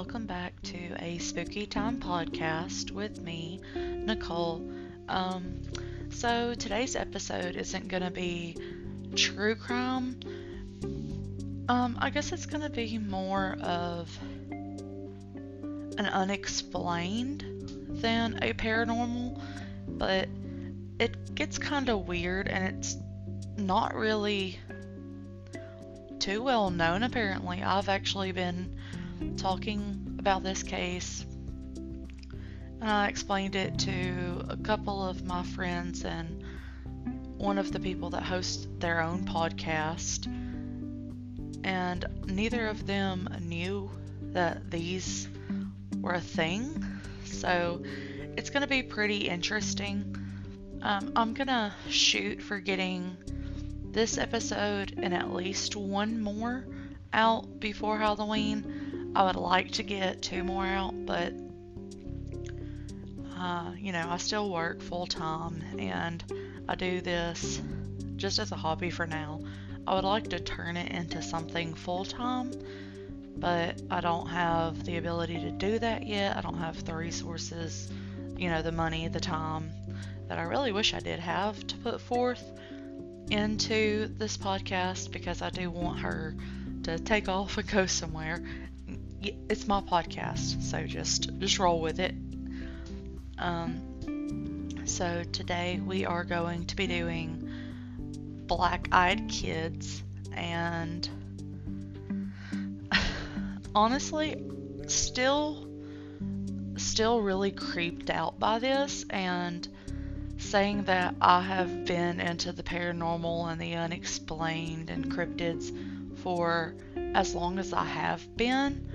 welcome back to a Spooky Time podcast with me, Nicole. So today's episode isn't going to be true crime. I guess it's going to be more of an unexplained than a paranormal, but it gets kind of weird and it's not really too well known apparently. I've actually been talking about this case and I explained it to a couple of my friends and one of the people that host their own podcast, and neither of them knew that these were a thing, so it's going to be pretty interesting. I'm going to shoot for getting this episode and at least one more out before Halloween. I would like to get 2 more out, but I still work full time and I do this just as a hobby for now. I would like to turn it into something full time, but I don't have the ability to do that yet. I don't have the resources, the money, the time that I really wish I did have to put forth into this podcast, because I do want her to take off and go somewhere. It's my podcast, so just roll with it. So today we are going to be doing Black-Eyed Kids, and honestly, still really creeped out by this, and saying that I have been into the paranormal and the unexplained and cryptids for as long as I have been,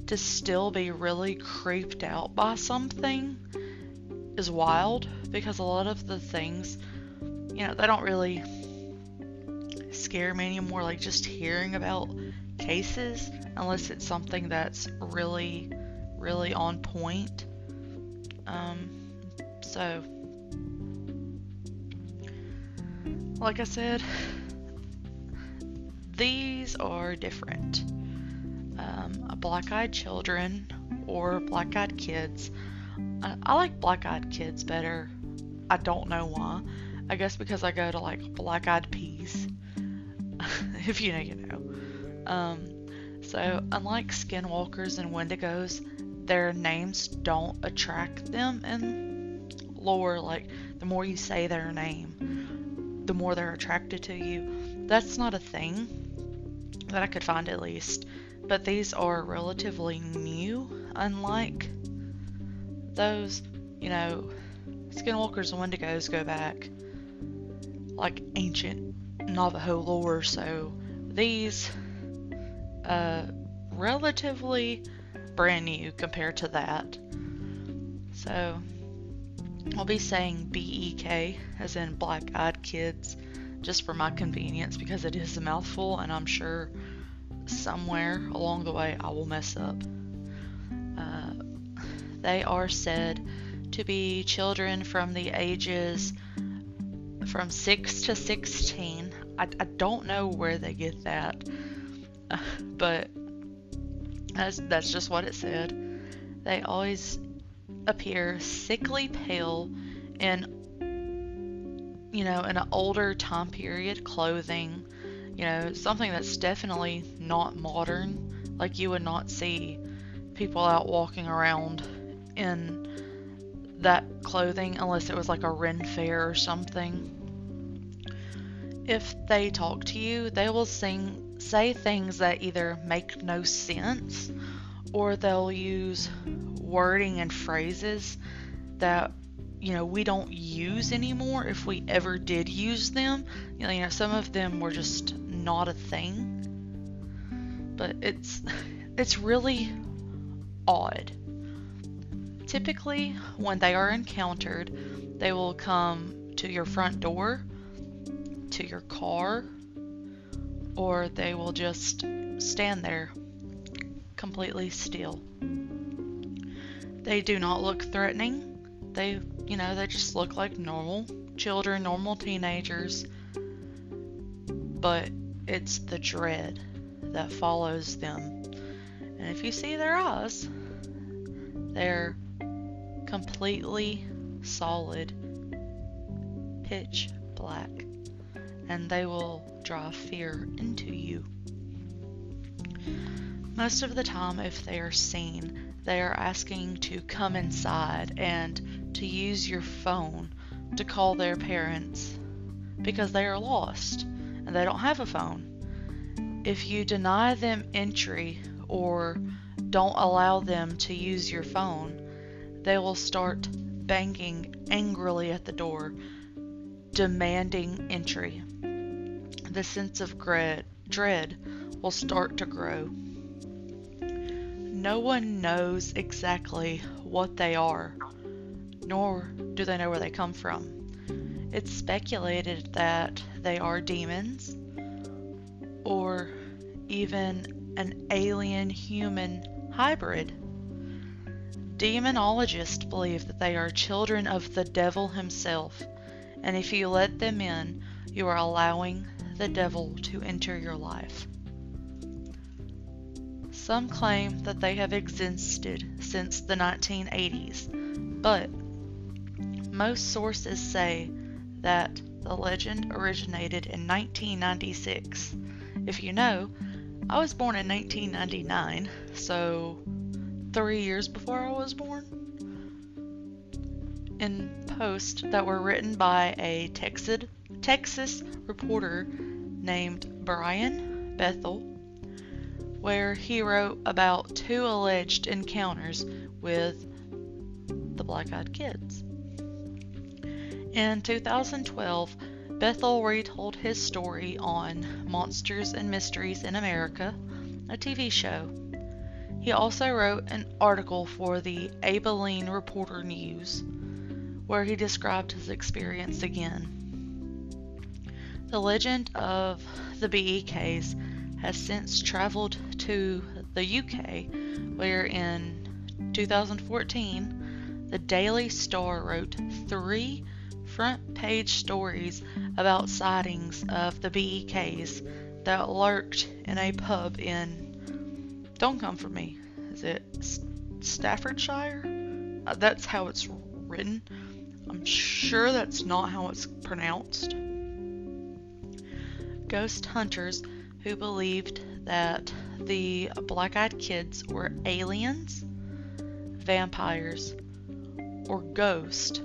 to still be really creeped out by something is wild, because a lot of the things, they don't really scare me anymore, like just hearing about cases, unless it's something that's really, really on point. So like I said, these are different. Black-eyed children or black-eyed kids. I like black-eyed kids better. I don't know why. I guess because I go to like black-eyed peas. If you know, you know. So unlike skinwalkers and wendigos, their names don't attract them in lore. Like, the more you say their name, the more they're attracted to you. That's not a thing that I could find, at least. But these are relatively new, unlike those, skinwalkers and wendigos go back like ancient Navajo lore, so these relatively brand new compared to that. So I'll be saying BEK as in Black-Eyed Kids just for my convenience, because it is a mouthful and I'm sure somewhere along the way I will mess up. They are said to be children from the ages from 6 to 16. I don't know where they get that, but that's just what it said. They always appear sickly pale in an older time period clothing, something that's definitely not modern. Like, you would not see people out walking around in that clothing unless it was like a Ren fair or something. If they talk to you, they will say things that either make no sense, or they'll use wording and phrases that we don't use anymore, if we ever did use them. Some of them were just not a thing, but it's really odd. Typically, when they are encountered, they will come to your front door, to your car, or they will just stand there completely still. They do not look threatening. They just look like normal children, normal teenagers, but it's the dread that follows them. And if you see their eyes, they're completely solid, pitch black, and they will drive fear into you. Most of the time, if they are seen, they are asking to come inside and to use your phone to call their parents because they are lost and they don't have a phone. If you deny them entry or don't allow them to use your phone, they will start banging angrily at the door, demanding entry. The sense of dread will start to grow. No one knows exactly what they are, nor do they know where they come from. It's speculated that they are demons, or even an alien-human hybrid. Demonologists believe that they are children of the devil himself, and if you let them in, you are allowing the devil to enter your life. Some claim that they have existed since the 1980s, but most sources say that the legend originated in 1996. If you know, I was born in 1999, so 3 years before I was born. In posts that were written by a Texas reporter named Brian Bethel, where he wrote about 2 alleged encounters with the black-eyed kids. In 2012, Bethel retold his story on Monsters and Mysteries in America, a TV show. He also wrote an article for the Abilene Reporter News, where he described his experience again. The legend of the BEKs has since traveled to the UK, where in 2014, the Daily Star wrote 3 front-page stories about sightings of the BEKs that lurked in a pub in, don't come for me, is it Staffordshire? That's how it's written. I'm sure that's not how it's pronounced. Ghost hunters who believed that the black-eyed kids were aliens, vampires, or ghosts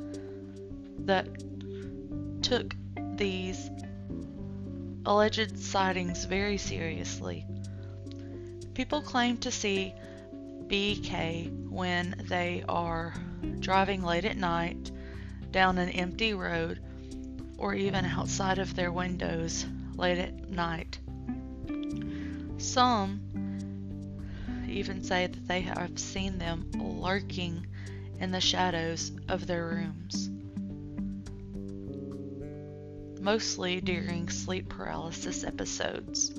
that took these alleged sightings very seriously. People claim to see BK when they are driving late at night down an empty road, or even outside of their windows late at night. Some even say that they have seen them lurking in the shadows of their rooms, mostly during sleep paralysis episodes.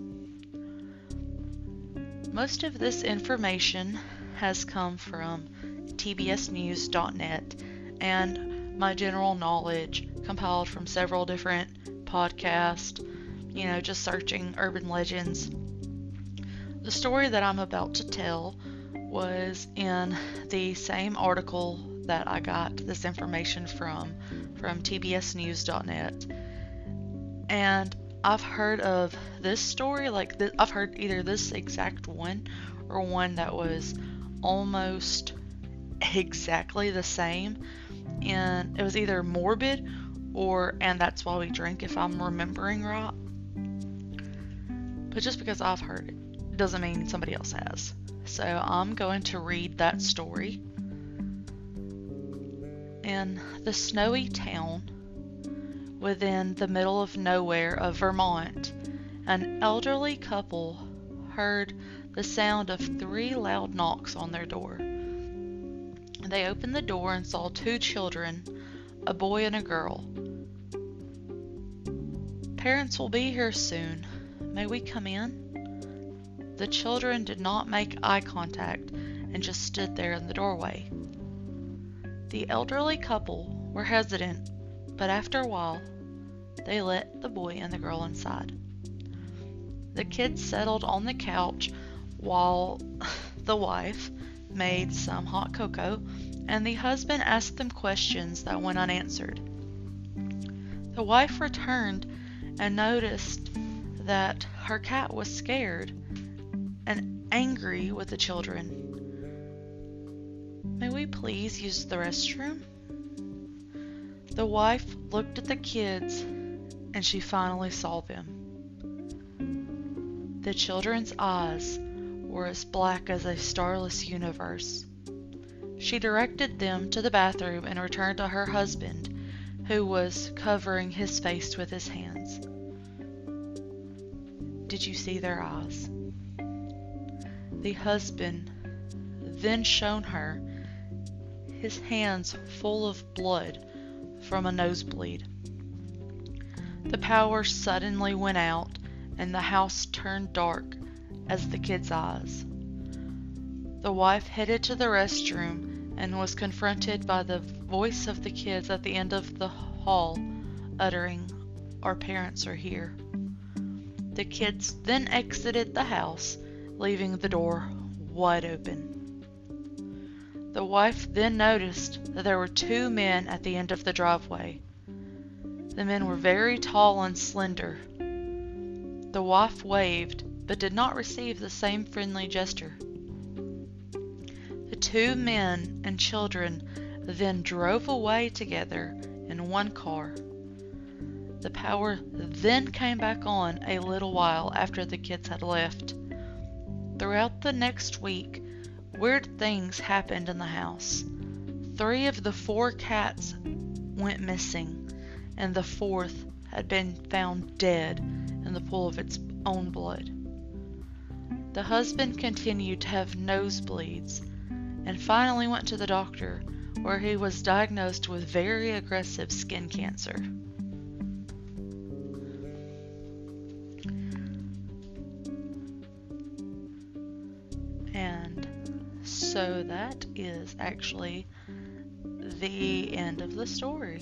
Most of this information has come from tbsnews.net and my general knowledge compiled from several different podcasts, just searching urban legends. The story that I'm about to tell was in the same article that I got this information from tbsnews.net. And I've heard of this story, I've heard either this exact one or one that was almost exactly the same. And it was either Morbid or And That's Why We Drink, if I'm remembering right. But just because I've heard it doesn't mean somebody else has. So I'm going to read that story. In the snowy town within the middle of nowhere of Vermont, an elderly couple heard the sound of 3 loud knocks on their door. They opened the door and saw 2 children, a boy and a girl. "Parents will be here soon. May we come in?" The children did not make eye contact and just stood there in the doorway. The elderly couple were hesitant, but after a while, they let the boy and the girl inside. The kids settled on the couch while the wife made some hot cocoa, and the husband asked them questions that went unanswered. The wife returned and noticed that her cat was scared and angry with the children. "May we please use the restroom?" The wife looked at the kids and she finally saw them. The children's eyes were as black as a starless universe. She directed them to the bathroom and returned to her husband, who was covering his face with his hands. "Did you see their eyes?" The husband then showed her his hands full of blood from a nosebleed. The power suddenly went out and the house turned dark as the kids' eyes. The wife headed to the restroom and was confronted by the voice of the kids at the end of the hall uttering, "Our parents are here." The kids then exited the house, leaving the door wide open. The wife then noticed that there were two men at the end of the driveway. The men were very tall and slender. The wife waved, but did not receive the same friendly gesture. The two men and children then drove away together in one car. The power then came back on a little while after the kids had left. Throughout the next week, weird things happened in the house. 3 of the 4 cats went missing, and the 4th had been found dead in the pool of its own blood. The husband continued to have nosebleeds and finally went to the doctor, where he was diagnosed with very aggressive skin cancer. And so that is actually the end of the story.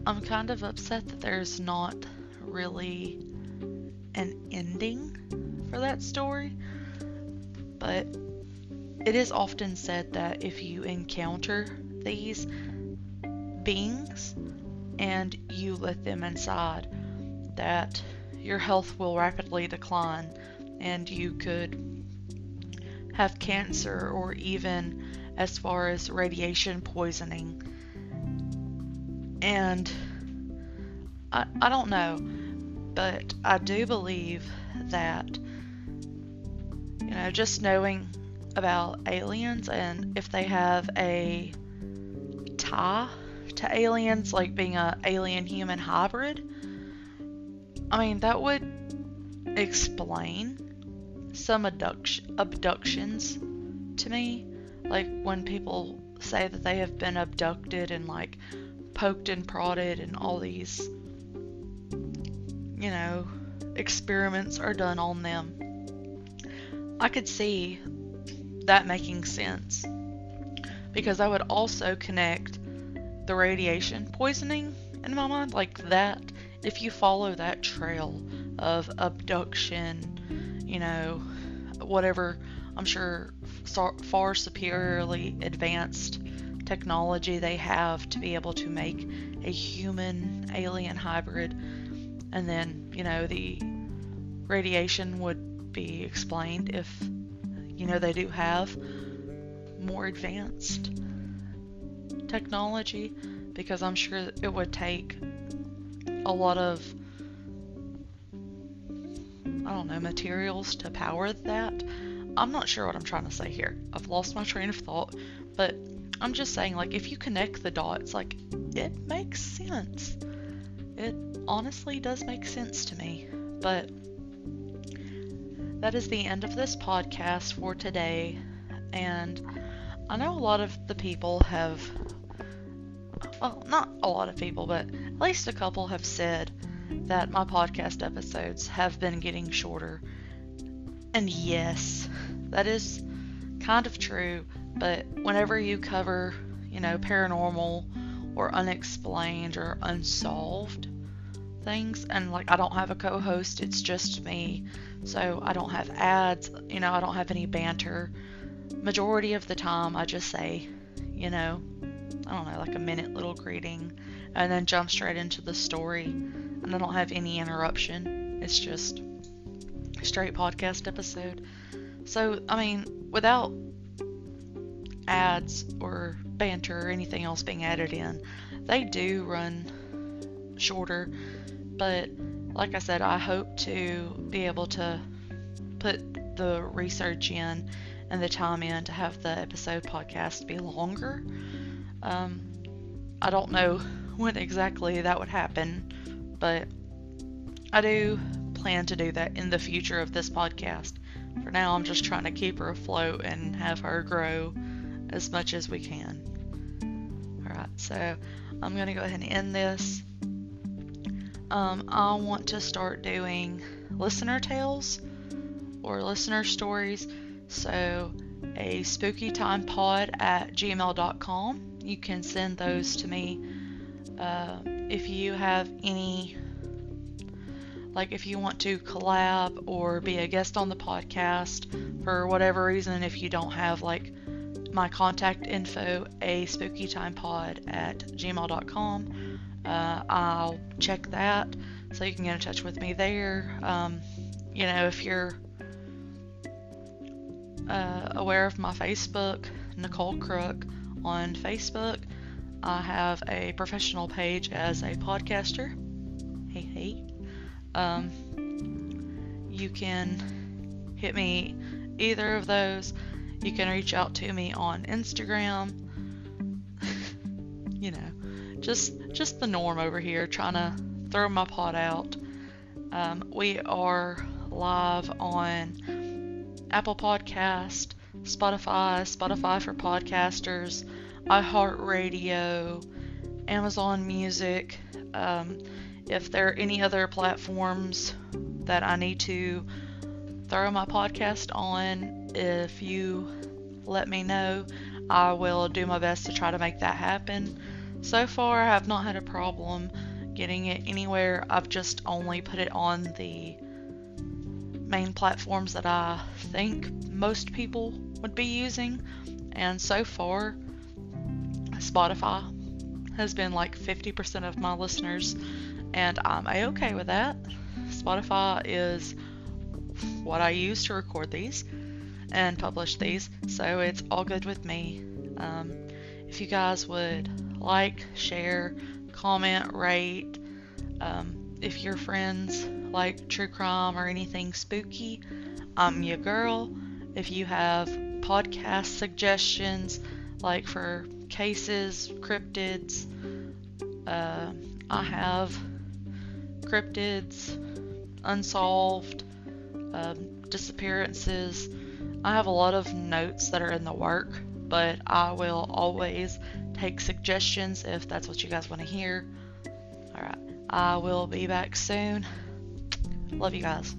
I'm kind of upset that there's not really an ending for that story, but it is often said that if you encounter these beings and you let them inside, that your health will rapidly decline and you could have cancer or even as far as radiation poisoning. And I don't know, but I do believe that, just knowing about aliens and if they have a tie to aliens, like being an alien-human hybrid, that would explain some abductions to me. Like when people say that they have been abducted and poked and prodded and all these, experiments are done on them. I could see that making sense, because I would also connect the radiation poisoning in my mind, like that. If you follow that trail of abduction, whatever, I'm sure far superiorly advanced technology they have to be able to make a human alien hybrid, and then the radiation would be explained if they do have more advanced technology, because I'm sure it would take a lot of materials to power that. I'm not sure what I'm trying to say here. I've lost my train of thought, but I'm just saying, if you connect the dots, it makes sense. It honestly does make sense to me. But that is the end of this podcast for today. And I know a lot of the people have, well, not a lot of people, but at least a couple have said that my podcast episodes have been getting shorter. And yes, that is kind of true, but whenever you cover, paranormal or unexplained or unsolved things, and like I don't have a co-host, it's just me, so I don't have ads, I don't have any banter. Majority of the time I just say, I don't know, like a minute little greeting and then jump straight into the story, and I don't have any interruption. It's just a straight podcast episode. So, without ads or banter or anything else being added in, they do run shorter, but like I said, I hope to be able to put the research in and the time in to have the episode podcast be longer. I don't know when exactly that would happen, but I do plan to do that in the future of this podcast. For now, I'm just trying to keep her afloat and have her grow as much as we can. Alright, so I'm going to go ahead and end this. I want to start doing listener tales or listener stories. So a spookytimepod@gmail.com. You can send those to me. If you have any, like if you want to collab or be a guest on the podcast for whatever reason, if you don't have like my contact info, a spookytimepod@gmail.com, I'll check that so you can get in touch with me there. If you're aware of my Facebook, Nicole Crook on Facebook, I have a professional page as a podcaster. Hey. You can hit me either of those. You can reach out to me on Instagram. Just the norm over here, trying to throw my pot out. We are live on Apple Podcast, Spotify for podcasters, iHeartRadio, Amazon Music. If there are any other platforms that I need to throw my podcast on, if you let me know, I will do my best to try to make that happen. So far, I have not had a problem getting it anywhere. I've just only put it on the main platforms that I think most people would be using, and so far Spotify has been like 50% of my listeners, and I'm a-okay with that. Spotify is what I use to record these and publish these, so it's all good with me. If you guys would like, share, comment, rate, if your friends like true crime or anything spooky, I'm your girl. If you have podcast suggestions, like for cases, cryptids, I have cryptids, unsolved, disappearances. I have a lot of notes that are in the work, but I will always take suggestions if that's what you guys want to hear. Alright, I will be back soon. Love you guys.